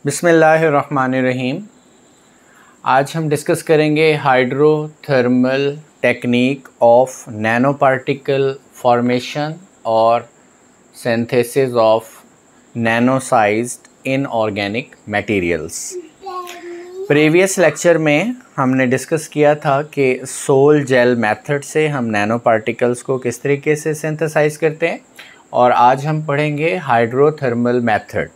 बिस्मिल्लाहिर्रहमानिर्रहीम। आज हम डिस्कस करेंगे hydrothermal technique of nano particle formation और synthesis of nano sized inorganic materials. Previous lecture में हमने डिस्कस किया था कि सोल जेल मेथड से हम नैनो पार्टिकल्स को किस तरीके से सिंथेसाइज करते हैं, और आज हम पढ़ेंगे हाइड्रोथर्मल मेथड।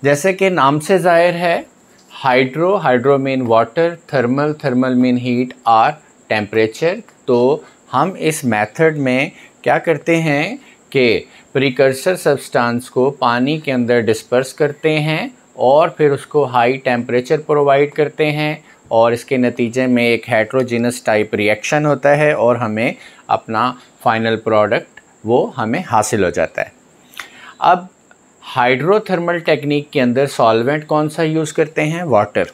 जैसे कि नाम से ज़ाहिर है, hydro mean water, thermal mean heat or temperature. तो हम इस मेथड में क्या करते हैं कि प्रिकर्सर सब्सटेंस को पानी के अंदर डिस्पर्स करते हैं और फिर उसको हाई टेम्परेचर प्रोवाइड करते हैं, और इसके नतीजे में एक हेट्रोजीनस टाइप रिएक्शन होता है और हमें अपना फाइनल प्रोडक्ट वो हमें हासिल हो जाता है। अब हाइड्रोथर्मल टेक्निक के अंदर सॉल्वेंट कौन सा यूज़ करते हैं? वाटर।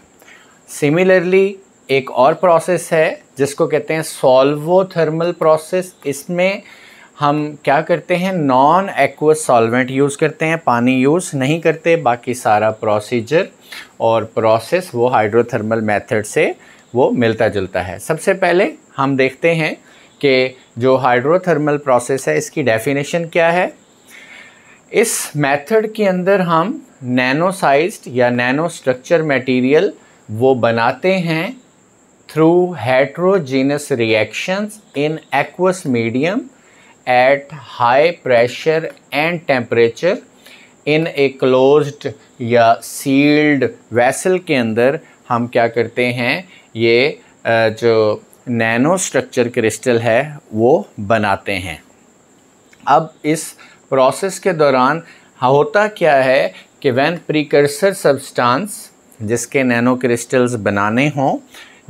सिमिलरली एक और प्रोसेस है जिसको कहते हैं सॉल्वोथर्मल प्रोसेस। इसमें हम क्या करते हैं? नॉन एक्वस सॉल्वेंट यूज़ करते हैं, पानी यूज़ नहीं करते। बाकी सारा प्रोसीजर और प्रोसेस वो हाइड्रोथर्मल मेथड से वो मिलता जुलता है। सबसे पहले हम देखते हैं कि जो हाइड्रोथर्मल प्रोसेस है इसकी डेफिनेशन क्या है। इस मेथड के अंदर हम नैनो साइज्ड या नैनो स्ट्रक्चर मटेरियल वो बनाते हैं through heterogeneous reactions in aqueous medium at high pressure and temperature in a closed या सील्ड वेसल के अंदर हम क्या करते हैं, ये जो नैनो स्ट्रक्चर क्रिस्टल है वो बनाते हैं। अब इस प्रोसेस के दौरान होता क्या है कि व्हेन प्रीकर्सर सब्सटेंस जिसके नैनो क्रिस्टल्स बनाने हों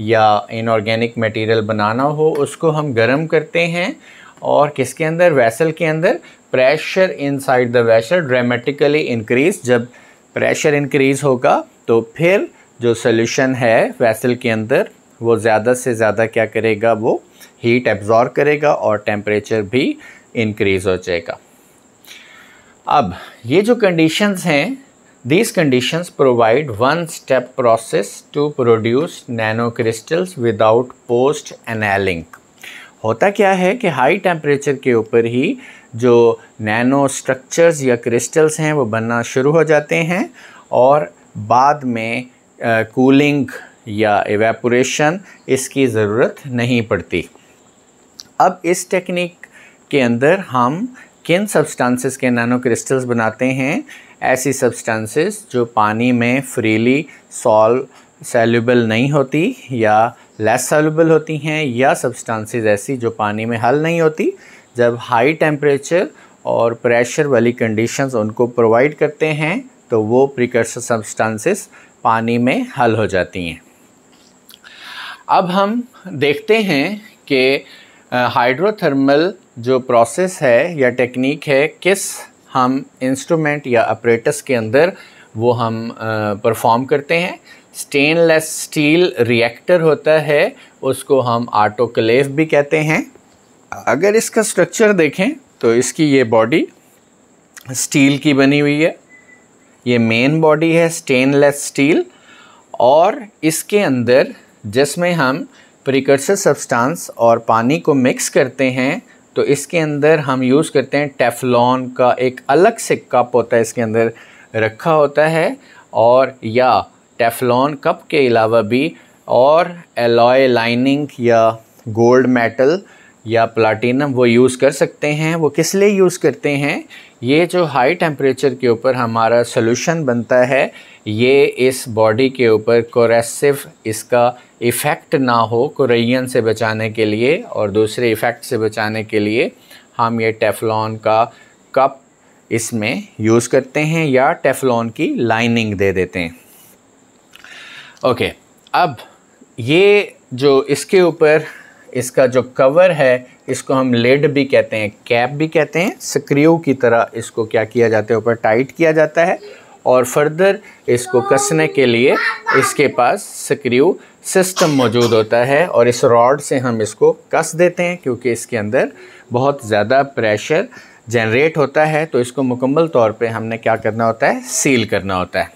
या इनऑर्गेनिक मटेरियल बनाना हो, उसको हम गर्म करते हैं और किसके अंदर? वेसल के अंदर। Pressure inside the vessel dramatically increase. जब प्रेशर इंक्रीज होगा तो फिर जो सोल्यूशन है वेसल के अंदर वो ज़्यादा से ज़्यादा क्या करेगा, वो हीट एब्जॉर्ब करेगा और टेम्परेचर भी इंक्रीज हो जाएगा। अब ये जो कंडीशंस हैं, these conditions provide one step process to produce nano crystals without post annealing। होता क्या है कि हाई टेम्परेचर के ऊपर ही जो नैनो स्ट्रक्चर्स या क्रिस्टल्स हैं वो बनना शुरू हो जाते हैं और बाद में कूलिंग या एवेपोरेशन इसकी ज़रूरत नहीं पड़ती। अब इस टेक्निक के अंदर हम किन सब्सटेंसेस के नैनो क्रिस्टल्स बनाते हैं? ऐसी सब्सटेंसेस जो पानी में फ्रीली सॉल्युबल नहीं होती या लेस सॉल्युबल होती हैं, या सब्सटेंसेस ऐसी जो पानी में हल नहीं होती। जब हाई टेम्परेचर और प्रेशर वाली कंडीशंस उनको प्रोवाइड करते हैं तो वो प्रिकर्सर सब्सटेंसेस पानी में हल हो जाती हैं। अब हम देखते हैं कि हाइड्रोथर्मल जो प्रोसेस है या टेक्निक है, किस हम इंस्ट्रूमेंट या अपरेटस के अंदर वो हम परफॉर्म करते हैं। स्टेनलेस स्टील रिएक्टर होता है, उसको हम ऑटोक्लेव भी कहते हैं। अगर इसका स्ट्रक्चर देखें तो इसकी ये बॉडी स्टील की बनी हुई है, ये मेन बॉडी है स्टेनलेस स्टील, और इसके अंदर जिसमें हम प्रिकर्सर सब्सटेंस और पानी को मिक्स करते हैं तो इसके अंदर हम यूज़ करते हैं टेफ्लॉन का एक अलग से कप होता है, इसके अंदर रखा होता है। और या टेफ्लॉन कप के अलावा भी और एलॉय लाइनिंग या गोल्ड मेटल या प्लाटिनम वो यूज़ कर सकते हैं। वो किस लिए यूज़ करते हैं? ये जो हाई टेम्परेचर के ऊपर हमारा सोल्यूशन बनता है, ये इस बॉडी के ऊपर कोरेसिव इसका इफ़ेक्ट ना हो, कोरेजन से बचाने के लिए और दूसरे इफ़ेक्ट से बचाने के लिए हम ये टेफ्लॉन का कप इसमें यूज़ करते हैं या टेफ्लॉन की लाइनिंग दे देते हैं। ओके, अब ये जो इसके ऊपर इसका जो कवर है इसको हम लिड भी कहते हैं, कैप भी कहते हैं। स्क्रू की तरह इसको क्या किया जाता है, ऊपर टाइट किया जाता है और फर्दर इसको कसने के लिए इसके पास स्क्रू सिस्टम मौजूद होता है और इस रॉड से हम इसको कस देते हैं क्योंकि इसके अंदर बहुत ज़्यादा प्रेशर जनरेट होता है। तो इसको मुकम्मल तौर पे हमने क्या करना होता है, सील करना होता है।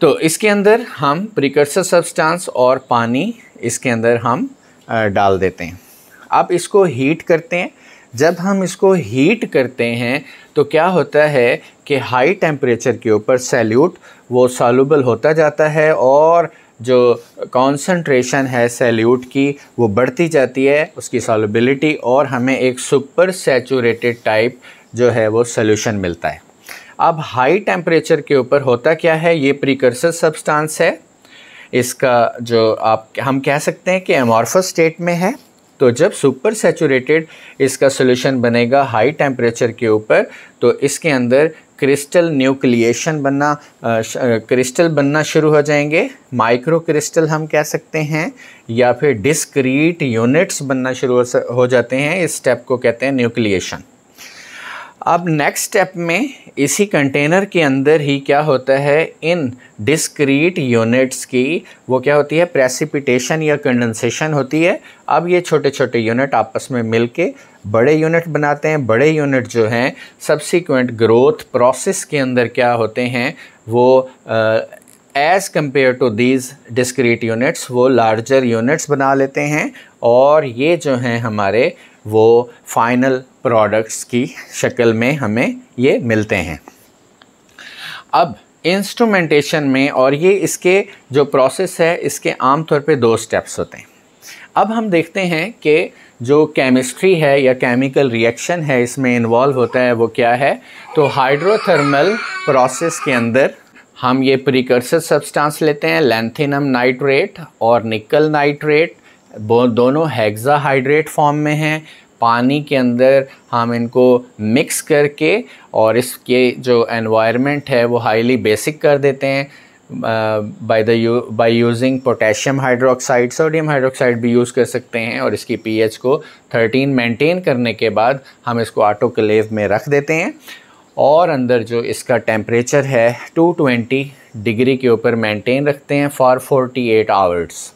तो इसके अंदर हम प्रिकर्सर सब्सटेंस और पानी इसके अंदर हम डाल देते हैं। अब इसको हीट करते हैं। जब हम इसको हीट करते हैं तो क्या होता है कि हाई टेम्परेचर के ऊपर सैल्यूट वो सॉल्युबल होता जाता है और जो कॉन्सेंट्रेशन है सैल्यूट की वो बढ़ती जाती है, उसकी सॉल्युबिलिटी, और हमें एक सुपर सैचुरेटेड टाइप जो है वो सॉल्यूशन मिलता है। अब हाई टेम्परेचर के ऊपर होता क्या है, ये प्रीकर्सर सब्सटेंस है, इसका जो हम कह सकते हैं कि एमॉर्फस स्टेट में है। तो जब सुपर सैचुरेटेड इसका सॉल्यूशन बनेगा हाई टेम्परेचर के ऊपर, तो इसके अंदर क्रिस्टल न्यूक्लिएशन क्रिस्टल बनना शुरू हो जाएंगे। माइक्रो क्रिस्टल हम कह सकते हैं, या फिर डिस्क्रीट यूनिट्स बनना शुरू हो जाते हैं। इस स्टेप को कहते हैं न्यूक्लिएशन। अब नेक्स्ट स्टेप में इसी कंटेनर के अंदर ही क्या होता है, इन डिस्क्रीट यूनिट्स की वो क्या होती है, प्रेसिपिटेशन या कंडेंसेशन होती है। अब ये छोटे छोटे यूनिट आपस में मिलके बड़े यूनिट बनाते हैं। बड़े यूनिट जो हैं सब्सिक्वेंट ग्रोथ प्रोसेस के अंदर क्या होते हैं, वो as compared to these discrete units वो लार्जर यूनिट्स बना लेते हैं, और ये जो हैं हमारे वो फाइनल प्रोडक्ट्स की शक्ल में हमें ये मिलते हैं। अब इंस्ट्रूमेंटेशन में, और ये इसके जो प्रोसेस है इसके आम तौर पे 2 स्टेप्स होते हैं। अब हम देखते हैं कि जो केमिस्ट्री है या केमिकल रिएक्शन है इसमें इन्वॉल्व होता है वो क्या है। तो हाइड्रोथर्मल प्रोसेस के अंदर हम ये प्रीकर्सर सब्सटेंस लेते हैं, लैंथेनम नाइट्रेट और निकल नाइट्रेट, दोनों हेक्साहाइड्रेट फॉर्म में हैं। पानी के अंदर हम इनको मिक्स करके और इसके जो एनवायरनमेंट है वो हाईली बेसिक कर देते हैं by using potassium hydroxide. Sodium hydroxide भी यूज़ कर सकते हैं, और इसकी पीएच को 13 मेंटेन करने के बाद हम इसको ऑटोक्लेव में रख देते हैं, और अंदर जो इसका टेम्परेचर है 220 डिग्री के ऊपर मेंटेन रखते हैं फॉर 48 आवर्स।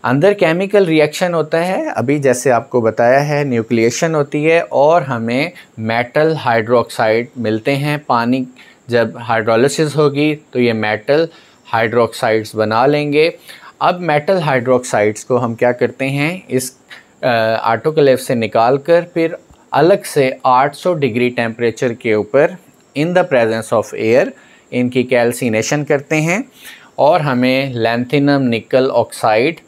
अंदर केमिकल रिएक्शन होता है, अभी जैसे आपको बताया है, न्यूक्लिएशन होती है और हमें मेटल हाइड्रोक्साइड मिलते हैं। पानी जब हाइड्रोलिसिस होगी तो ये मेटल हाइड्रोक्साइड्स बना लेंगे। अब मेटल हाइड्रोक्साइड्स को हम क्या करते हैं, इस ऑटोक्लेव से निकाल कर फिर अलग से 800 डिग्री टेम्परेचर के ऊपर in the presence of air इनकी कैल्सिनेशन करते हैं, और हमें लैंथेनम निकल ऑक्साइड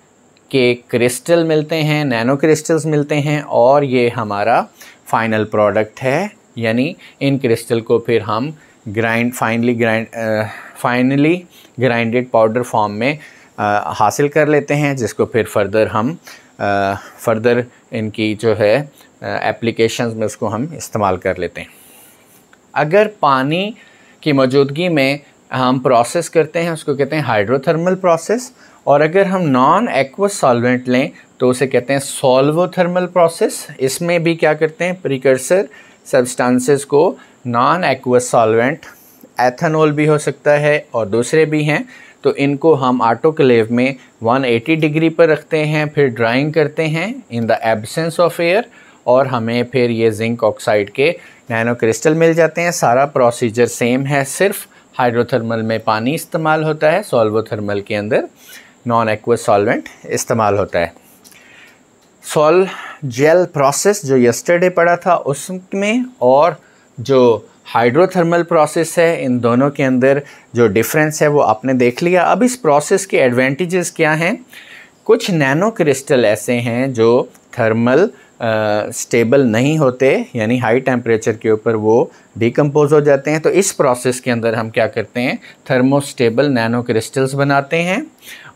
के क्रिस्टल मिलते हैं, नैनो क्रिस्टल्स मिलते हैं, और ये हमारा फाइनल प्रोडक्ट है। यानी इन क्रिस्टल को फिर हम फाइनली ग्राइंडेड पाउडर फॉर्म में हासिल कर लेते हैं, जिसको फिर फर्दर इनकी जो है एप्लीकेशंस में उसको हम इस्तेमाल कर लेते हैं। अगर पानी की मौजूदगी में हम प्रोसेस करते हैं उसको कहते हैं हाइड्रोथर्मल प्रोसेस, और अगर हम नॉन एक्वस सॉल्वेंट लें तो उसे कहते हैं सॉल्वोथर्मल प्रोसेस। इसमें भी क्या करते हैं, प्रीकर्सर सब्सटेंसेस को नॉन एक्वस सॉल्वेंट, एथेनॉल भी हो सकता है और दूसरे भी हैं, तो इनको हम ऑटोक्लेव में 180 डिग्री पर रखते हैं, फिर ड्राइंग करते हैं in the absence of air, और हमें फिर ये जिंक ऑक्साइड के नैनो क्रिस्टल मिल जाते हैं। सारा प्रोसीजर सेम है, सिर्फ हाइड्रोथर्मल में पानी इस्तेमाल होता है, सॉल्वोथर्मल के अंदर नॉन एक्वस सॉल्वेंट इस्तेमाल होता है। सॉल जेल प्रोसेस जो यस्टरडे पढ़ा था उसमें और जो हाइड्रोथर्मल प्रोसेस है, इन दोनों के अंदर जो डिफरेंस है वो आपने देख लिया। अब इस प्रोसेस के एडवांटेजेस क्या हैं। कुछ नैनो क्रिस्टल ऐसे हैं जो थर्मल स्टेबल नहीं होते, यानी हाई टेम्परेचर के ऊपर वो डिकम्पोज हो जाते हैं। तो इस प्रोसेस के अंदर हम क्या करते हैं, थर्मोस्टेबल नैनो क्रिस्टल्स बनाते हैं,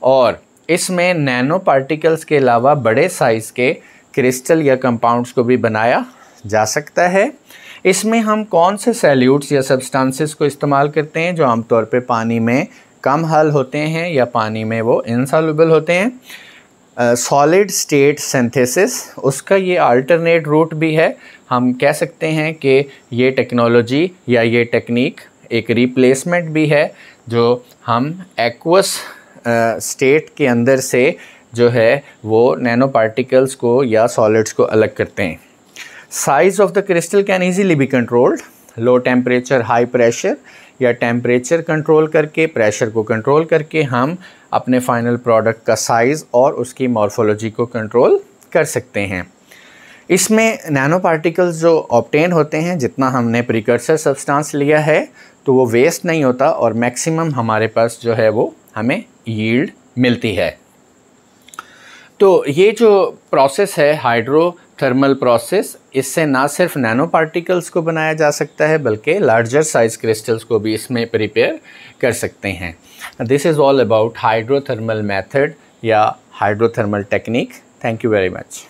और इसमें नैनो पार्टिकल्स के अलावा बड़े साइज़ के क्रिस्टल या कंपाउंड्स को भी बनाया जा सकता है। इसमें हम कौन से सैल्यूट्स या सब्सटेंसेस को इस्तेमाल करते हैं जो आमतौर पे पानी में कम हल होते हैं या पानी में वो इनसॉल्युबल होते हैं। सॉलिड स्टेट सिंथेसिस, उसका ये अल्टरनेट रूट भी है। हम कह सकते हैं कि ये टेक्नोलॉजी या ये टेक्निक एक रिप्लेसमेंट भी है, जो हम एक्वस स्टेट के अंदर से जो है वो नैनो पार्टिकल्स को या सॉलिड्स को अलग करते हैं। Size of the crystal can easily be controlled, low temperature high pressure, या टेम्परेचर कंट्रोल करके, प्रेशर को कंट्रोल करके हम अपने फाइनल प्रोडक्ट का साइज़ और उसकी मॉर्फोलॉजी को कंट्रोल कर सकते हैं। इसमें नैनो पार्टिकल्स जो ऑब्टेन होते हैं, जितना हमने प्रिकर्सर सब्सटेंस लिया है तो वो वेस्ट नहीं होता और मैक्सिमम हमारे पास जो है वो हमें यील्ड मिलती है। तो ये जो प्रोसेस है हाइड्रोथर्मल प्रोसेस, इससे ना सिर्फ नैनो पार्टिकल्स को बनाया जा सकता है बल्कि लार्जर साइज क्रिस्टल्स को भी इसमें प्रिपेयर कर सकते हैं। This is all about hydrothermal method या hydrothermal technique. Thank you very much.